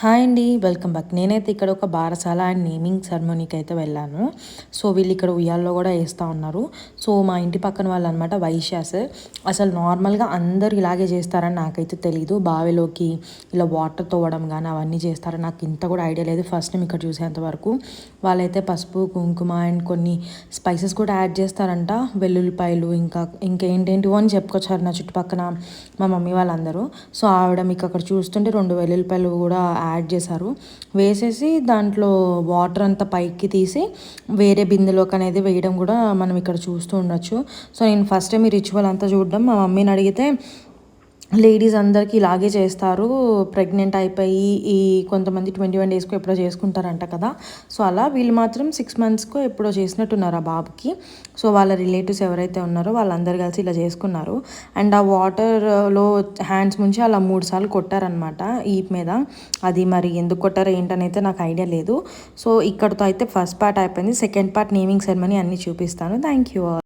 Hi అండి, welcome back. నేనైతే ఇక్కడ ఒక బారసాల అండ్ నేమింగ్ సెరమనీకి అయితే వెళ్ళాను. సో వీళ్ళు ఇక్కడ ఉయ్యాల్లో కూడా వేస్తూ ఉన్నారు. సో మా ఇంటి పక్కన వాళ్ళు అనమాట, వైశ్యాస్. అసలు నార్మల్గా అందరు ఇలాగే చేస్తారని నాకైతే తెలీదు. బావిలోకి ఇలా వాటర్ తోవడం కానీ అవన్నీ చేస్తారని నాకు ఇంత కూడా ఐడియా లేదు. ఫస్ట్ టైం ఇక్కడ చూసేంత వరకు వాళ్ళైతే పసుపు, కుంకుమ అండ్ కొన్ని స్పైసెస్ కూడా యాడ్ చేస్తారంట. వెల్లుల్లిపాయలు ఇంకేంటేంటివో అని చెప్పుకొచ్చారు నా చుట్టుపక్కన మా మమ్మీ వాళ్ళందరూ. సో ఆవిడ మీకు అక్కడ చూస్తుంటే 2 వెల్లుల్లిపాయలు కూడా యాడ్ చేశారు. వేసేసి దాంట్లో వాటర్ అంతా పైకి తీసి వేరే బిందెలోకి అనేది వేయడం కూడా మనం ఇక్కడ చూస్తూ ఉండొచ్చు. సో నేను ఫస్ట్ టైం ఈ రిచువల్ అంతా చూడడం, మా మమ్మీని అడిగితే లేడీస్ అందరికీ ఇలాగే చేస్తారు, ప్రెగ్నెంట్ అయిపోయి ఈ కొంతమంది 21 డేస్కో ఎప్పుడో చేసుకుంటారంట కదా. సో అలా వీళ్ళు మాత్రం 6 మంత్స్కో ఎప్పుడో చేసినట్టున్నారు ఆ బాబుకి. సో వాళ్ళ రిలేటివ్స్ ఎవరైతే ఉన్నారో వాళ్ళందరూ కలిసి ఇలా చేసుకున్నారు. అండ్ ఆ వాటర్లో హ్యాండ్స్ ముంచి అలా 3 సార్లు కొట్టారనమాట ఈప్ మీద. అది మరి ఎందుకు కొట్టారో ఏంటనైతే నాకు ఐడియా లేదు. సో ఇక్కడితో అయితే ఫస్ట్ పార్ట్ అయిపోయింది. సెకండ్ పార్ట్ నేమింగ్ సెరమనీ అన్నీ చూపిస్తాను. Thank you.